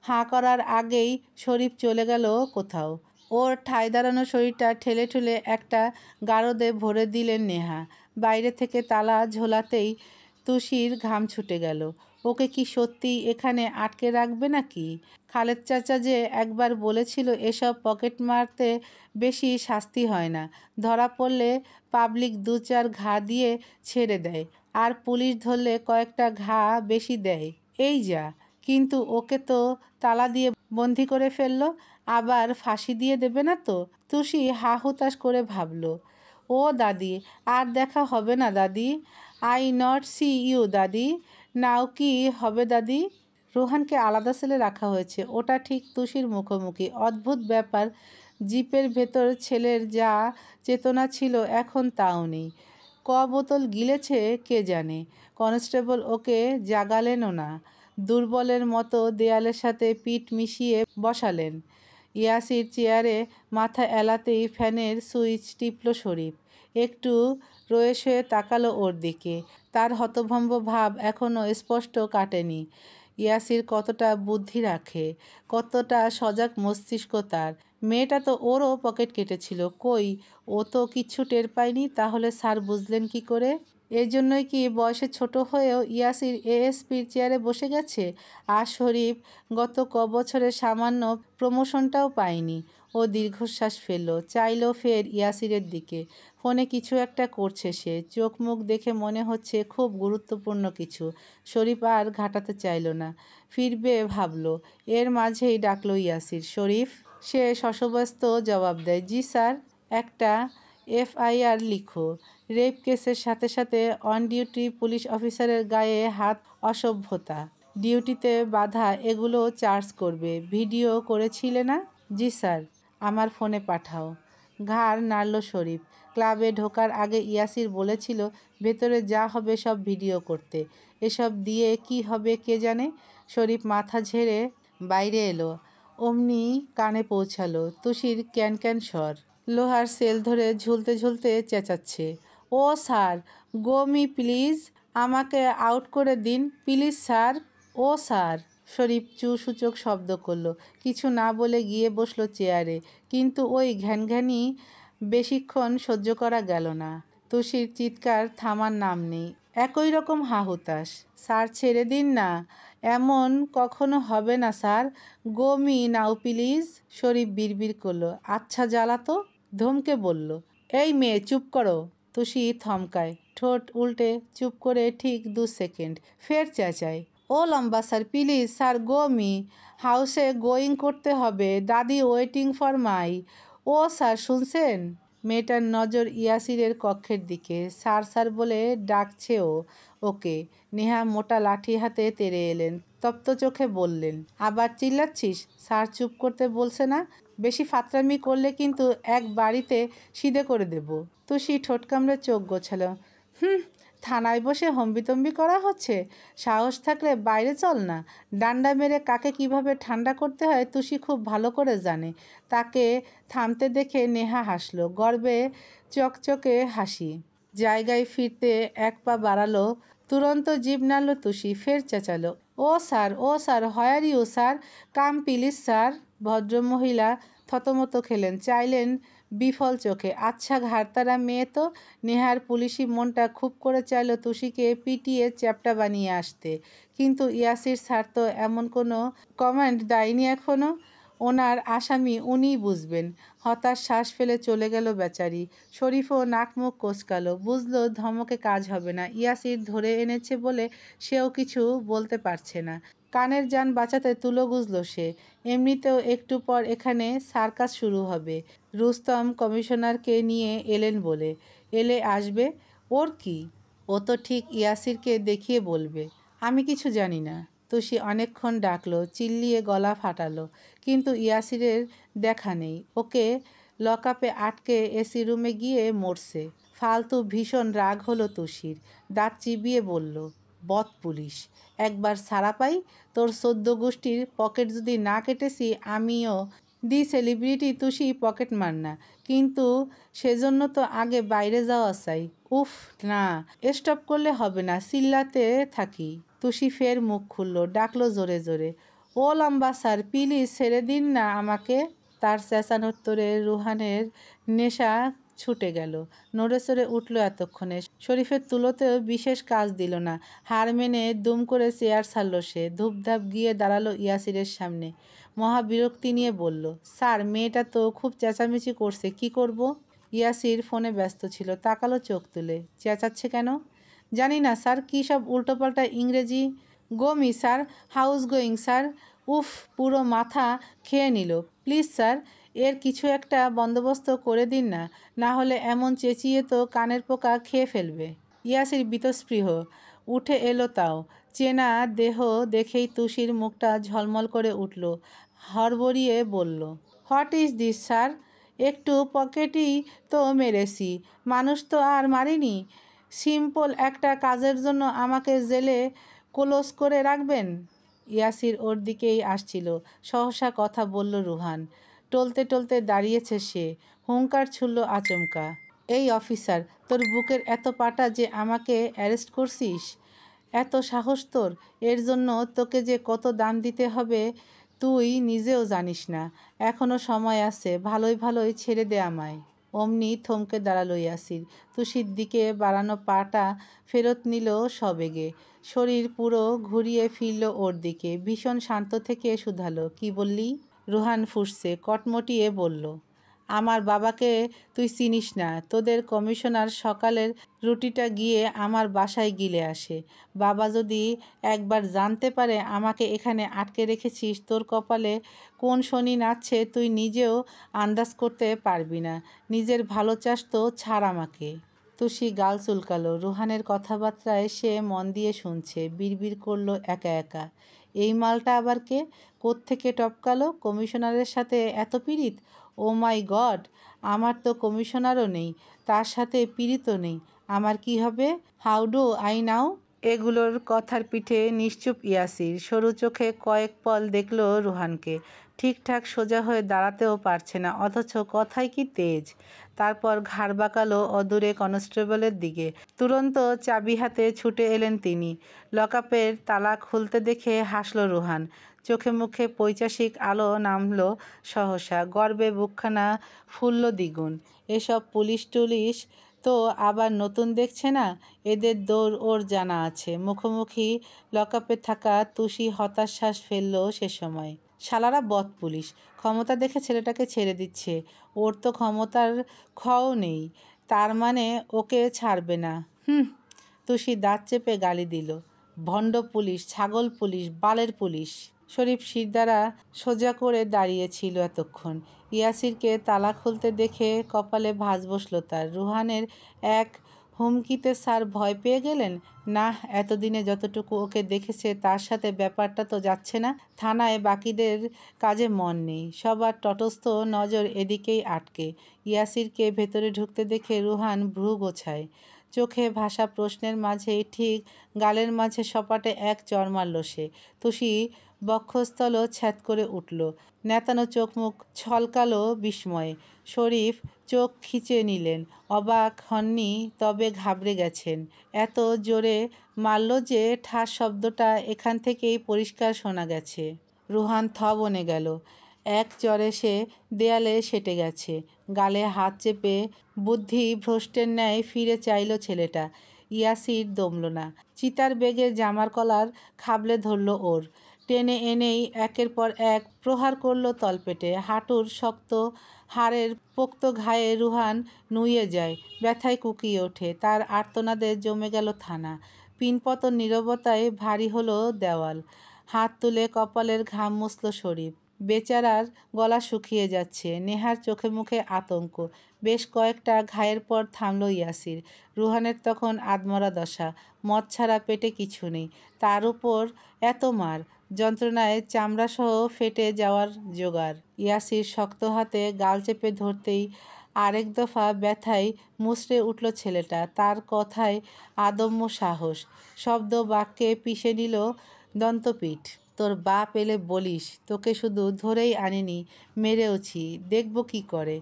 হাঁ করার আগেই শরীফ চলে গেল কোথাও। ওর ঠায় দাঁড়ানো শরীরটা ঠেলে ঠেলে একটা গারদে ভরে দিলেন নেহা। বাইরে থেকে তালা ঝোলাতেই তুষির ঘাম ছুটে গেল। ওকে কি সত্যিই এখানে আটকে রাখবে নাকি? খালেদ চাচা যে একবার বলেছিল এসব পকেট মারতে বেশি শাস্তি হয় না, ধরা পড়লে পাবলিক 2-4 ঘা দিয়ে ছেড়ে দেয়, আর পুলিশ ধরলে কয়েকটা ঘা বেশি দেয়। এই যা, কিন্তু ওকে তো তালা দিয়ে বন্দি করে ফেললো, আবার ফাঁসি দিয়ে দেবে না তো? তুষি হা হুতাশ করে ভাবল, ও দাদি, আর দেখা হবে না দাদি। আই নট সি ইউ দাদি। নাও কি হবে দাদি? রোহানকে আলাদা সেলে রাখা হয়েছে, ওটা ঠিক তুষির মুখোমুখি। অদ্ভুত ব্যাপার, জিপের ভেতর ছেলের যা চেতনা ছিল এখন তাও নেই। বোতল গিলেছে কে জানে। কনস্টেবল ওকে জাগালেনও না, দুর্বলের মতো দেয়ালের সাথে পিঠ মিশিয়ে বসালেন। ইয়াসির চেয়ারে মাথা এলাতেই ফ্যানের সুইচ টিপল শরীফ। একটু রয়ে শয়ে তাকালো ওর দিকে। তার হতভম্ব ভাব এখনও স্পষ্ট কাটেনি। ইয়াসির কতটা বুদ্ধি রাখে, কতটা সজাগ মস্তিষ্ক তার। মেয়েটা তো ওরও পকেট কেটেছিল, কই ও তো কিচ্ছু টের পায়নি। তাহলে স্যার বুঝলেন কি করে? এই জন্যই কি বয়সে ছোট হয়েও ইয়াসির এএসপির চেয়ারে বসে গেছে? আর শরীফ গত বছরের সামান্য প্রমোশনটাও পায়নি। ও দীর্ঘশ্বাস ফেলল, চাইল ফের ইয়াসিরের দিকে। ফোনে কিছু একটা করছে সে, চোখ মুখ দেখে মনে হচ্ছে খুব গুরুত্বপূর্ণ কিছু। শরীফ আর ঘাটাতে চাইল না, ফিরবে ভাবল। এর মাঝেই ডাকলো ইয়াসির, শরীফ। সে শশব্যস্ত জবাব দেয়, জি স্যার। একটা এফআইআর লিখো। রেপ কেসের সাথে সাথে অন ডিউটি পুলিশ অফিসারের গায়ে হাত, অসভ্যতা, ডিউটিতে বাধা, এগুলো চার্জ করবে। ভিডিও করেছিলে না? জি স্যার। আমার ফোনে পাঠাও। ঘাড় নাড়ল শরীফ। ক্লাবে ঢোকার আগে ইয়াসির বলেছিল ভেতরে যা হবে সব ভিডিও করতে। এসব দিয়ে কি হবে কে জানে। শরীফ মাথা ঝেড়ে বাইরে এলো। অমনি কানে পৌঁছালো তুষির ক্যান ক্যান স্বর। লোহার সেল ধরে ঝুলতে ঝুলতে চেঁচাচ্ছে, ও স্যার, গো মি প্লিজ, আমাকে আউট করে দিন প্লিজ স্যার, ও স্যার। শরীফ চু সূচক শব্দ করলো, কিছু না বলে গিয়ে বসলো চেয়ারে। কিন্তু ওই ঘ্যানঘ্যানি বেশিক্ষণ সহ্য করা গেল না। তুষির চিৎকার থামার নাম নেই, একই রকম হাহুতাশ। স্যার ছেড়ে দিন না, এমন কখনো হবে না sir, go me now please. Sharif বিড়বিড় করলো, আচ্ছা জ্বালাতো, ধমকে বলল, এই মেয়ে চুপ করো। তুষি থমকায়, ঠোঁট উল্টে চুপ করে ঠিক 2 সেকেন্ড, ফের চেঁচায়, ও লম্বা sir please sir, go me, হাউসে গোয়িং করতে হবে, দাদি ওয়েটিং ফর মাই। ও স্যার শুনছেন? মেয়েটার নজর ইয়াসিরের কক্ষের দিকে। স্যার স্যার বলে ডাকছে ও ওকে। নেহা মোটা লাঠি হাতে তেড়ে এলেন, তপ্ত চোখে বললেন, আবার চিল্লাচ্ছিস? স্যার চুপ করতে বলছে না? বেশি ফাতরামি করলে কিন্তু এক বাড়িতে সিধে করে দেব। তুষি ঠোঁট কামড়ে চোখ গোছালো, থানায় বসে হম্বিতম্বি করা হচ্ছে? সাহস থাকলে বাইরে চল না। ডান্ডা মেরে কাকে কিভাবে ঠান্ডা করতে হয় তুষি খুব ভালো করে জানে। তাকে থামতে দেখে নেহা হাসলো, গর্বে চকচকে হাসি। জায়গায় ফিরতে এক পা বাড়ালো, তুরন্ত জিভ নাড়ল তুষি, ফের চেঁচালো, oh sir, where you sir, come please sir. ভদ্রমহিলা থতমত খেলেন, চাইলেন বিফল চোখে, আচ্ছা ঘাড়তারা মেয়ে তো। নেহার পুলিশি মনটা খুব করে চাইল তুষিকে পিটিয়ে চ্যাপ্টা বানিয়ে আসতে, কিন্তু ইয়াসির স্যার তো এমন কোনো কমান্ড দেয়নি এখনও। ওনার আসামি উনিই বুঝবেন। হতাশ শ্বাস ফেলে চলে গেল বেচারি। শরীফও নাক মুখ কোঁচকালো, বুঝলো ধমকে কাজ হবে না। ইয়াসির ধরে এনেছে বলে সেও কিছু বলতে পারছে না। কানের যান বাঁচাতে তুলো গুজল সে। এমনিতেও একটু পর এখানে সার্কাস শুরু হবে। রুস্তম কমিশনারকে নিয়ে এলেন বলে। এলে আসবে, ওর কি? ও তো ঠিক ইয়াসিরকে দেখিয়ে বলবে, আমি কিছু জানি না। তুষি অনেকক্ষণ ডাকলো, চিল্লিয়ে গলা ফাটালো, কিন্তু ইয়াসিরের দেখা নেই। ওকে লকআপে আটকে এসি রুমে গিয়ে মরছে। ফালতু ভীষণ রাগ হলো তুষির। দাঁত চিবিয়ে বলল, বদ পুলিশ, একবার ছাড়া পাই, তোর 14 গোষ্ঠীর পকেট যদি না কেটেছি আমিও। দি সেলিব্রিটি তুষি পকেট মার না, কিন্তু সেজন্য তো আগে বাইরে যাওয়া চাই। উফ না, স্টপ করলে হবে না, চিল্লাতে থাকি। তুষি ফের মুখ খুলল, ডাকলো জোরে জোরে, ও লম্বা স্যার প্লিজ ছেড়ে দিন না আমাকে। তার চেঁচানোত্তরে রুহানের নেশা ছুটে গেল। নড়ে চড়ে উঠল এতক্ষণে। শরীফের তুলোতেও বিশেষ কাজ দিল না। হার মেনে দুম করে চেয়ার ছাড়ল সে। ধূপধাপ গিয়ে দাঁড়ালো ইয়াসিরের সামনে। মহা বিরক্তি নিয়ে বলল, স্যার মেয়েটা তো খুব চেঁচামেচি করছে, কি করব? ইয়াসির ফোনে ব্যস্ত ছিল। তাকালো চোখ তুলে। চেঁচাচ্ছে কেন? জানি না স্যার, কী সব উল্টোপাল্টা ইংরেজি। Go me sir, house going sir. উফ, পুরো মাথা খেয়ে নিল। প্লিজ স্যার, এর কিছু একটা বন্দোবস্ত করে দিন না, না হলে এমন চেঁচিয়ে তো কানের পোকা খেয়ে ফেলবে। ইয়াসির বীতস্পৃহ উঠে এলো তাও। চেনা দেহ দেখেই তুষির মুখটা ঝলমল করে উঠল। হড়বড়িয়ে বলল, হোয়াট ইজ দিস স্যার? একটু পকেটই তো মেরেছি, মানুষ তো আর মারিনি। সিম্পল একটা কাজের জন্য আমাকে জেলে ক্লোজ করে রাখবেন? ইয়াসির ওর দিকেই আসছিল। সহসা কথা বলল রুহান। টলতে টলতে দাঁড়িয়েছে সে। হুঙ্কার ছুড়ল আচমকা, এই অফিসার, তোর বুকের এত পাটা যে আমাকে অ্যারেস্ট করছিস? এত সাহস তোর? এর জন্য তোকে যে কত দাম দিতে হবে তুই নিজেও জানিস না। এখনও সময় আছে, ভালোই ভালোই ছেড়ে দে আমায়। অমনি থমকে দাঁড়ালো ইয়াসির। তুষির দিকে বাড়ানো পাটা ফেরত নিল সবেগে। শরীর পুরো ঘুরিয়ে ফিরল ওর দিকে। ভীষণ শান্ত থেকে শুধালো, কি বললি? রুহান ফুঁসছে, কটমটিয়ে বলল, আমার বাবাকে তুই চিনিস না। তোদের কমিশনার সকালের রুটিটা গিয়ে আমার বাসায় গিলে আসে। বাবা যদি একবার জানতে পারে আমাকে এখানে আটকে রেখেছিস, তোর কপালে কোন শনি নাচছে তুই নিজেও আন্দাজ করতে পারবি না। নিজের ভালো চাস তো ছাড় আমাকে। তুষি গাল চুলকালো। রুহানের কথাবার্তায় সে মন দিয়ে শুনছে। বিড়বিড় করলো একা একা, এই মালটা আবার কে? কোত্থেকে টপকালো? কমিশনারের সাথে এত পীড়িত? ও মাই গড, আমার তো কমিশনারও নেই, তার সাথে পীড়িতও নেই। আমার কি হবে? হাউ ডু আই নাও? এগুলোর কথার পিঠে নিশ্চুপ ইয়াসির। সরু চোখে কয়েক পল দেখল রুহানকে। ঠিকঠাক সোজা হয়ে দাঁড়াতেও পারছে না, অথচ কথায় কি তেজ। তারপর ঘাড় বাঁকালো অদূরে কনস্টেবলের দিকে। তুরন্ত চাবি হাতে ছুটে এলেন তিনি। লকআপের তালা খুলতে দেখে হাসল রুহান। চোখে মুখে পৈশাসিক আলো নামল সহসা। গর্বে বুকখানা ফুলল দ্বিগুণ। এসব পুলিশ টুলিশ তো আবার নতুন দেখছে না। এদের দৌড় ওর জানা আছে। মুখোমুখি লকআপে থাকা তুষি হতাশ শ্বাস ফেলল সে সময়। শালারা বদ পুলিশ, ক্ষমতা দেখে ছেলেটাকে ছেড়ে দিচ্ছে। ওর তো ক্ষমতার ক্ষও নেই, তার মানে ওকে ছাড়বে না। তুষি দাঁত চেপে গালি দিল, ভণ্ড পুলিশ, ছাগল পুলিশ, বালের পুলিশ। শরীফ শিরদাঁড়া সোজা করে দাঁড়িয়েছিল এতক্ষণ। ইয়াসিরকে তালা খুলতে দেখে কপালে ভাঁজ বসল তার। রুহানের এক হুমকিতে স্যার ভয় পেয়ে গেলেন? না, এতদিনে যতটুকু ওকে দেখেছে তার সাথে ব্যাপারটা তো যাচ্ছে না। থানায় বাকিদের কাজে মন নেই, সবার তটস্থ নজর এদিকেই আটকে। ইয়াসিরকে ভেতরে ঢুকতে দেখে রুহান ভ্রু গোছায়। চোখে ভাসা প্রশ্নের মাঝেই ঠিক গালের মাঝে সপাটে এক চড় মারল সে। তুষি বক্ষস্থল ছ্যাদ করে উঠল। নেতানো চোখ মুখ ছলকালো বিস্ময়ে। শরীফ চোখ খিচে নিলেন। অবাক হননি, তবে ঘাবড়ে গেছেন। এত জোরে মারল যে ঠাস শব্দটা এখান থেকেই পরিষ্কার শোনা গেছে। রুহান থ বনে গেল। এক চড়ে সে দেয়ালে সেটে গেছে। গালে হাত চেপে বুদ্ধি ভ্রষ্টের ন্যায় ফিরে চাইল ছেলেটা। ইয়াসির দমল না। চিতার বেগে জামার কলার খাবলে ধরল ওর। টেনে এনেই একের পর এক প্রহার করল তলপেটে। হাঁটুর শক্ত হাড়ের পোক্ত ঘায়ে রুহান নুয়ে যায়, ব্যথায় কুকিয়ে ওঠে। তার আর্তনাদে জমে গেল থানা। পিনপতন নীরবতায় ভারী হলো দেওয়াল। হাত তুলে কপালের ঘাম মুছল শরীফ। বেচারার গলা শুকিয়ে যাচ্ছে। নেহার চোখে মুখে আতঙ্ক। বেশ কয়েকটা ঘায়ের পর থামল ইয়াসির। রুহানের তখন আধমরা দশা। মদ ছাড়া পেটে কিছু নেই, তার উপর এত মার। যন্ত্রণায় চামড়াসহ ফেটে যাওয়ার জোগাড়। ইয়াসির শক্ত হাতে গাল চেপে ধরতেই আরেক দফা ব্যথায় মুচড়ে উঠল ছেলেটা। তার কথায় আদম্য সাহস। শব্দ বাক্যে পিষে নিল দন্তপিঠ। তোর বাপ এলে বলিস, তোকে শুধু ধরেই আনিনি, মেরেওছি, দেখব কি করে।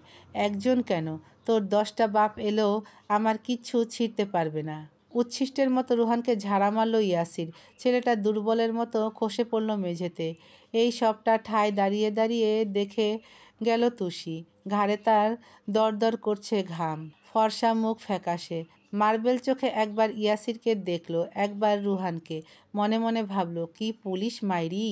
একজন কেন, তোর 10টা বাপ এলেও আমার কিচ্ছু ছিঁড়তে পারবে না। উচ্ছিষ্টের মতো রুহানকে ঝাড়া মারল ইয়াসির। ছেলেটা দুর্বলের মতো খসে পড়ল মেঝেতে। এই সবটা ঠায় দাঁড়িয়ে দাঁড়িয়ে দেখে গেল তুষি। ঘাড়ে তার দরদর করছে ঘাম, ফর্সা মুখ ফ্যাকাশে। মার্বেল চোখে একবার ইয়াসিরকে দেখল, একবার রুহানকে। মনে মনে ভাবল, কি পুলিশ মাইরি!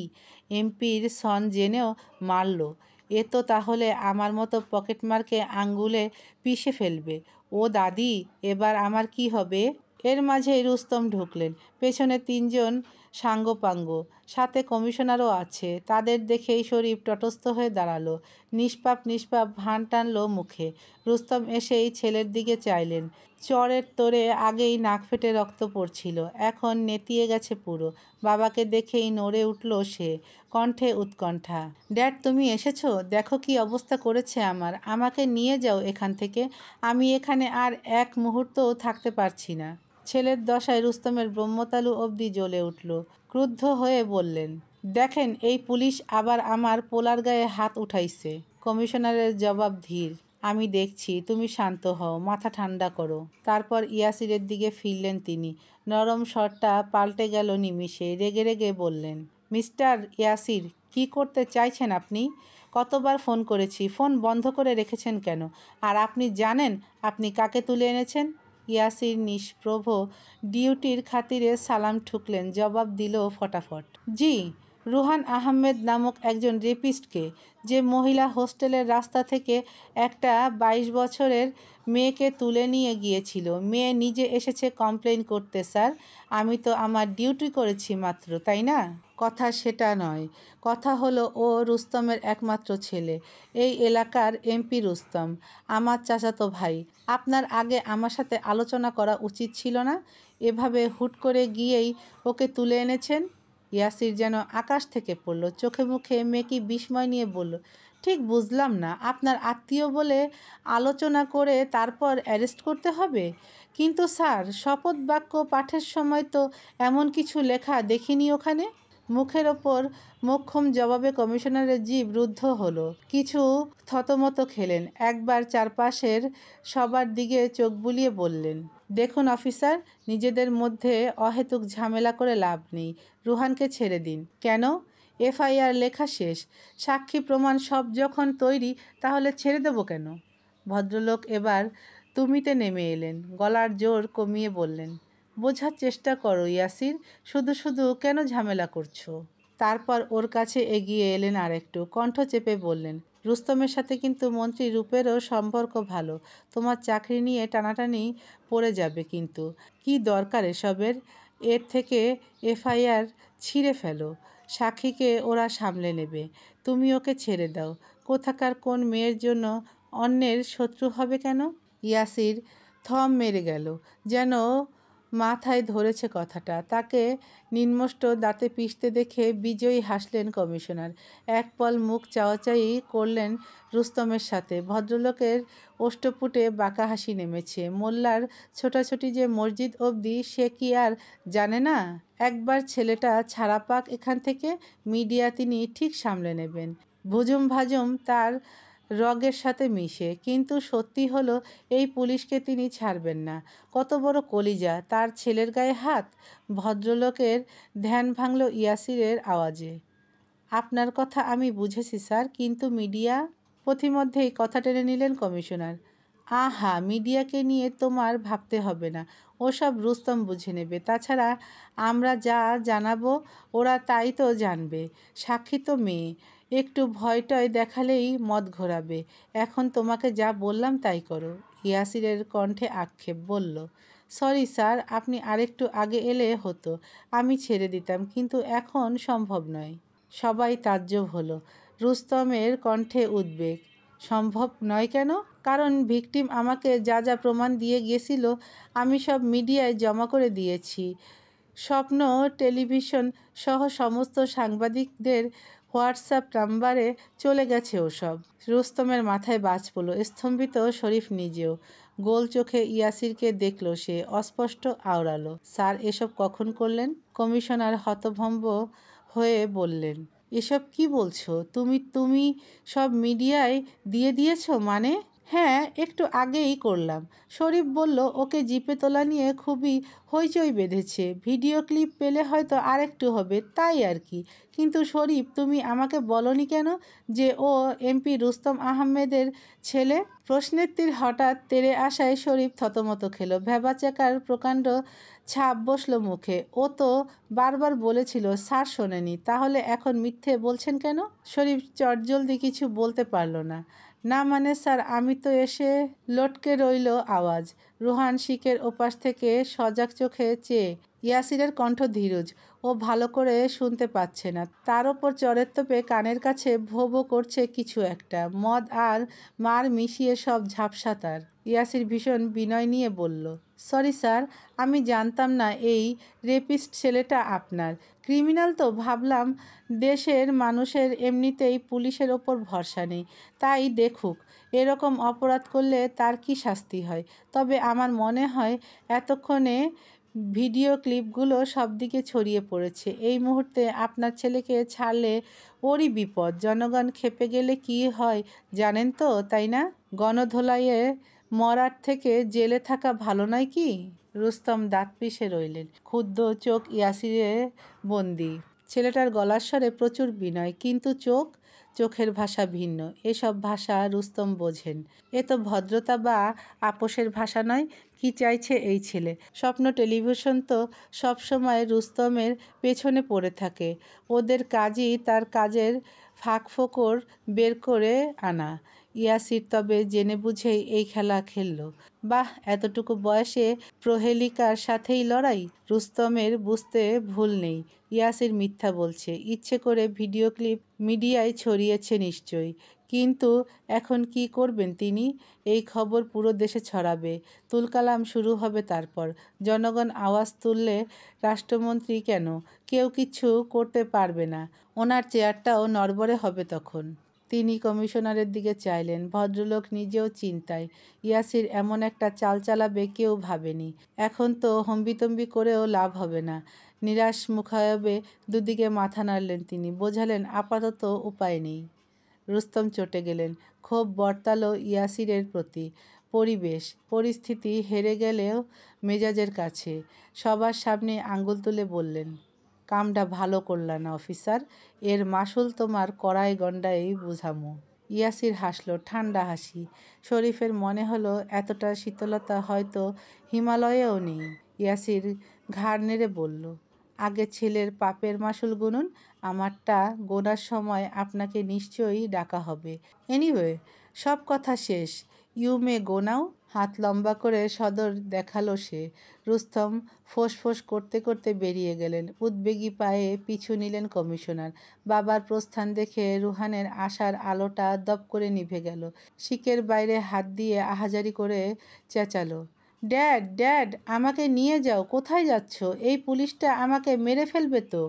এমপির সন জেনেও মারল। এ তো তাহলে আমার মতো পকেটমারকে আঙ্গুলে পিষে ফেলবে। ও দাদি, এবার আমার কি হবে? এর মাঝেই রুস্তম ঢুকলেন। পেছনে তিনজন সাঙ্গপাঙ্গ, সাথে কমিশনারও আছে। তাদের দেখেই শরীফ তটস্থ হয়ে দাঁড়ালো, নিষ্পাপ নিষ্পাপ ভান টানল মুখে। রুস্তম এসেই ছেলের দিকে চাইলেন। চরের তোরে আগেই নাক ফেটে রক্ত পড়ছিল, এখন নেতিয়ে গেছে পুরো। বাবাকে দেখেই নড়ে উঠল সে, কণ্ঠে উৎকণ্ঠা। ড্যাড, তুমি এসেছো? দেখো কি অবস্থা করেছে আমার। আমাকে নিয়ে যাও এখান থেকে। আমি এখানে আর এক মুহূর্তও থাকতে পারছি না। ছেলের দশায় রুস্তমের ব্রহ্মতালু অবধি জ্বলে উঠল। ক্রুদ্ধ হয়ে বললেন, দেখেন, এই পুলিশ আবার আমার পোলার গায়ে হাত উঠাইছে। কমিশনারের জবাব ধীর, আমি দেখছি, তুমি শান্ত হও, মাথা ঠান্ডা করো। তারপর ইয়াসিরের দিকে ফিরলেন তিনি। নরম স্বরটা পাল্টে গেল নিমিষে। রেগে রেগে বললেন, মিস্টার ইয়াসির, কি করতে চাইছেন আপনি? কতবার ফোন করেছি, ফোন বন্ধ করে রেখেছেন কেন? আর আপনি জানেন আপনি কাকে তুলে এনেছেন? ইয়াসির নিষ্প্রভ ডিউটির খাতিরে সালাম ঠুকলেন, জবাব দিল ফটাফট, জি, রুহান আহমেদ নামক একজন রেপিস্টকে, যে মহিলা হোস্টেলের রাস্তা থেকে একটা 22 বছরের মেয়েকে তুলে নিয়ে গিয়েছিল। মেয়ে নিজে এসেছে কমপ্লেন করতে। স্যার, আমি তো আমার ডিউটি করেছি মাত্র, তাই না? কথা সেটা নয়। কথা হলো, ও রুস্তমের একমাত্র ছেলে, এই এলাকার এমপি রুস্তম, আমার চাচাতো ভাই। আপনার আগে আমার সাথে আলোচনা করা উচিত ছিল না? এভাবে হুট করে গিয়েই ওকে তুলে এনেছেন। ইয়াসির যেন আকাশ থেকে পড়ল। চোখে মুখে মেকি বিস্ময় নিয়ে বলল, ঠিক বুঝলাম না, আপনার আত্মীয় বলে আলোচনা করে তারপর অ্যারেস্ট করতে হবে? কিন্তু স্যার, শপথ বাক্য পাঠের সময় তো এমন কিছু লেখা দেখিনি ওখানে। মুখের ওপর মোক্ষম জবাবে কমিশনারের জিভ রুদ্ধ হলো। কিছু থতমত খেলেন। একবার চারপাশের সবার দিকে চোখ বুলিয়ে বললেন, দেখুন অফিসার, নিজেদের মধ্যে অহেতুক ঝামেলা করে লাভ নেই। রুহানকে ছেড়ে দিন। কেন? এফআইআর লেখা শেষ, সাক্ষী প্রমাণ সব যখন তৈরি, তাহলে ছেড়ে দেবো কেন? ভদ্রলোক এবার তুমিতে নেমে এলেন। গলার জোর কমিয়ে বললেন, বোঝার চেষ্টা করো ইয়াসির, শুধু শুধু কেন ঝামেলা করছো? তারপর ওর কাছে এগিয়ে এলেন আরেকটু, কণ্ঠ চেপে বললেন, রুস্তমের সাথে কিন্তু মন্ত্রী রূপেরও সম্পর্ক ভালো। তোমার চাকরি নিয়ে টানাটানি পড়ে যাবে কিন্তু। কি দরকার এসবের? এর থেকে এফআইআর ছিঁড়ে ফেলো, সাক্ষীকে ওরা সামলে নেবে। তুমি ওকে ছেড়ে দাও। কোথাকার কোন মেয়ের জন্য অন্যের শত্রু হবে কেন? ইয়াসির থম মেরে গেল, যেন মাথায় ধরেছে কথাটা। তাকে নিম্নষ্ট দাঁতে পিষতে দেখে বিজয়ী হাসলেন কমিশনার। এক পল মুখ চাওয়াচাই করলেন রুস্তমের সাথে। ভদ্রলোকের ওষ্ঠপুটে বাঁকা হাসি নেমেছে। মোল্লার ছোটাছুটি যে মসজিদ অবধি, সে কি আর জানে না? একবার ছেলেটা ছাড়া পাক এখান থেকে, মিডিয়া তিনি ঠিক সামলে নেবেন। ভুজুম ভাজুম তার রগের সাথে মিশে। কিন্তু সত্যি হলো, এই পুলিশকে তিনি ছাড়বেন না। কত বড় কলিজা, তার ছেলের গায়ে হাত! ভদ্রলোকের ধ্যান ভাঙল ইয়াসিরের আওয়াজে। আপনার কথা আমি বুঝেছি স্যার, কিন্তু মিডিয়া? পথিমধ্যেই কথা টেনে নিলেন কমিশনার। আহা, মিডিয়াকে নিয়ে তোমার ভাবতে হবে না, ওসব রুস্তম বুঝে নেবে। তাছাড়া আমরা যা জানাবো ওরা তাই তো জানবে। সাক্ষী তো মেয়ে, একটু ভয়টয় দেখালেই মদ ঘোরাবে। এখন তোমাকে যা বললাম তাই করো। ইয়াসিরের কণ্ঠে আক্ষেপ। বলল, সরি স্যার, আপনি আরেকটু আগে এলে হতো, আমি ছেড়ে দিতাম, কিন্তু এখন সম্ভব নয়। সবাই তাজ্জব হলো। রুস্তমের কণ্ঠে উদ্বেগ। সম্ভব নয় কেন? কারণ ভিকটিম আমাকে যা যা প্রমাণ দিয়ে গিয়েছিল আমি সব মিডিয়ায় জমা করে দিয়েছি। স্বপ্ন টেলিভিশন সহ সমস্ত সাংবাদিকদের হোয়াটসঅ্যাপ নাম্বারে চলে গেছে ওসব। রুস্তমের মাথায় বাজ পড়ল। স্তম্ভিত শরীফ নিজেও। গোল চোখে ইয়াসিরকে দেখল সে, অস্পষ্ট আওড়ালো, স্যার, এসব কখন করলেন? কমিশনার হতভম্ব হয়ে বললেন, এসব কি বলছো তুমি? তুমি সব মিডিয়ায় দিয়ে দিয়েছো মানে? হ্যাঁ, একটু আগেই করলাম। শরীফ বলল, ওকে জিপে তোলা নিয়ে খুবই হইচই বেঁধেছে। ভিডিও ক্লিপ পেলে হয়তো আরেকটু হবে, তাই আর কি। কিন্তু শরীফ, তুমি আমাকে বলনি কেন যে ও এমপি রুস্তম আহমেদের ছেলে? প্রশ্নের তীর হঠাৎ তেড়ে আসায় শরীফ থতমত খেল। ভ্যাবাচ্যাকার প্রকাণ্ড ছাপ বসল মুখে। ও তো বারবার বলেছিল, স্যার শোনেনি। তাহলে এখন মিথ্যে বলছেন কেন? শরীফ চটজলদি কিছু বলতে পারল না। না মানে স্যার, আমি তো এসে লটকে রইল আওয়াজ। রুহান শিকের ওপাশ থেকে সজাগ চোখে চেয়ে। ইয়াসিরের কণ্ঠ ধীরজ। ও ভালো করে শুনতে পাচ্ছে না। তার ওপর চড়ের তোপে কানের কাছে ভো ভো করছে কিছু একটা। মদ আর মার মিশিয়ে সব ঝাপসা তার। ইয়াসির ভীষণ বিনয় নিয়ে বলল, সরি স্যার, আমি জানতাম না এই রেপিস্ট ছেলেটা আপনার। ক্রিমিনাল তো ভাবলাম। দেশের মানুষের এমনিতেই পুলিশের ওপর ভরসা নেই, তাই দেখুক এরকম অপরাধ করলে তার কি শাস্তি হয়। তবে আমার মনে হয় এতক্ষণে ভিডিও ক্লিপগুলো সব দিকে ছড়িয়ে পড়েছে। এই মুহূর্তে আপনার ছেলেকে ছাড়লে ওরই বিপদ। জনগণ খেপে গেলে কি হয় জানেন তো, তাই না? গণধোলাইয়ে মরার থেকে জেলে থাকা ভালো নয় কি? রুস্তম দাঁত পিষে রইলেন। ক্ষুব্ধ চোখ ইয়াসিরে বন্দি। ছেলেটার গলার স্বরে প্রচুর বিনয়, কিন্তু চোখের ভাষা ভিন্ন। এসব ভাষা রুস্তম বোঝেন। এ তো ভদ্রতা বা আপোষের ভাষা নয়। কি চাইছে এই ছেলে? স্বপ্ন টেলিভিশন তো সবসময় রুস্তমের পেছনে পড়ে থাকে। ওদের কাজই তার কাজের ফাঁকফোকর বের করে আনা। ইয়াসির তবে জেনে বুঝেই এই খেলা খেলল। বাহ, এতটুকু বয়সে প্রহেলিকার সাথেই লড়াই। রুস্তমের বুঝতে ভুল নেই, ইয়াসির মিথ্যা বলছে। ইচ্ছে করে ভিডিও ক্লিপ মিডিয়ায় ছড়িয়েছে নিশ্চয়ই। কিন্তু এখন কি করবেন তিনি? এই খবর পুরো দেশে ছড়াবে, তুলকালাম শুরু হবে। তারপর জনগণ আওয়াজ তুললে রাষ্ট্রমন্ত্রী কেন, কেউ কিছু করতে পারবে না। ওনার চেয়ারটাও নড়বড়ে হবে তখন। তিনি কমিশনারের দিকে চাইলেন। ভদ্রলোক নিজেও চিন্তায়। ইয়াসির এমন একটা চাল চালাবে কেউ ভাবেনি। এখন তো হম্বিতম্বি করেও লাভ হবে না। নিরাশ মুখায়বে দুদিকে মাথা নাড়লেন তিনি। বোঝালেন, আপাতত উপায় নেই। রুস্তম চটে গেলেন। ক্ষোভ বর্তালো ইয়াসিরের প্রতি। পরিস্থিতি হেরে গেলেও মেজাজের কাছে। সবার সামনে আঙ্গুল তুলে বললেন, কামটা ভালো করলা না অফিসার। এর মাসুল তোমার কড়াই গন্ডাই বুঝামু। ইয়াসির হাসল, ঠান্ডা হাসি। শরীফের মনে হলো এতটা শীতলতা হয়তো হিমালয়েও নেই। ইয়াসির ঘাড় নেড়ে বলল, আগে ছেলের পাপের মাসুল গুনুন। আমারটা গোনার সময় আপনাকে নিশ্চয়ই ডাকা হবে। এনিওয়ে, সব কথা শেষ। ইউ মে গো নাও। হাত লম্বা করে সদর দেখালো সে। রুস্তম ফোঁস করতে করতে বেরিয়ে গেলেন। উদ্বেগী পায়ে পিছু নিলেন কমিশনার। বাবার প্রস্থান দেখে রুহানের আশার আলোটা দপ করে নিভে গেল। শিকের বাইরে হাত দিয়ে আহাজারি করে চেঁচালো, ড্যাড ড্যাড, আমাকে নিয়ে যাও। কোথায় যাচ্ছ? এই পুলিশটা আমাকে মেরে ফেলবে তো।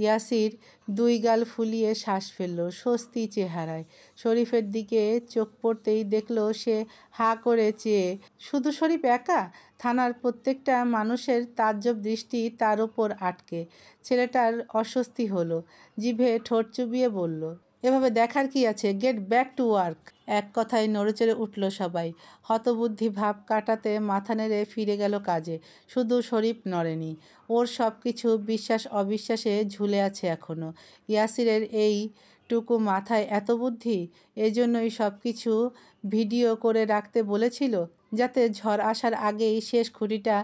ইয়াসির দুই গাল ফুলিয়ে শ্বাস ফেলল স্বস্তি চেহারায়। শরীফের দিকে চোখ পড়তেই দেখল সে হাঁ করে চেয়ে। শুধু শরীফ একা? থানার প্রত্যেকটা মানুষের তাজ্জব দৃষ্টি তার ওপর আটকে। ছেলেটার অস্বস্তি হলো। জিভে ঠোঁট চুবিয়ে বলল, এভাবে দেখার কি আছে? Get back to work. এক কথায় নড়েচড়ে উঠল সবাই। হতবুদ্ধি ভাব কাটাতে মাথা নেড়ে ফিরে গেল কাজে। শুধু শরীফ নড়েনি। ওর সব কিছু বিশ্বাস অবিশ্বাসে ঝুলে আছে এখনও। ইয়াসিরের এইটুকু মাথায় এত বুদ্ধি! এজন্যই সব কিছু ভিডিও করে রাখতে বলেছিল, যাতে ঝড় আসার আগেই শেষ খুঁটিটা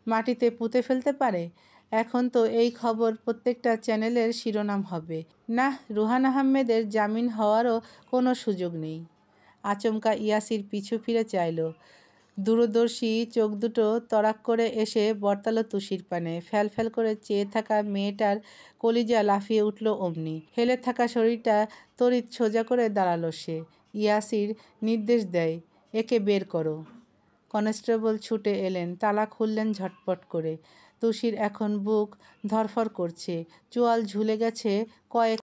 মাটিতে পুঁতে ফেলতে পারে। এখন তো এই খবর প্রত্যেকটা চ্যানেলের শিরোনাম হবে। না, রুহান আহমেদের জামিন হওয়ারও কোনো সুযোগ নেই। আচমকা ইয়াসির পিছু ফিরে চাইল। দূরদর্শী চোখ দুটো তড়াক করে এসে বর্তালো তুষির পানে। ফ্যাল করে চেয়ে থাকা মেয়েটার কলিজা লাফিয়ে উঠল অমনি। হেলে থাকা শরীরটা তড়িৎ সোজা করে দাঁড়ালো সে। ইয়াসির নির্দেশ দেয়, একে বের করো। কনস্টেবল ছুটে এলেন। তালা খুললেন ঝটপট করে। তুষির এখন বুক ধরফর করছে। চোয়াল ঝুলে গেছে কয়েক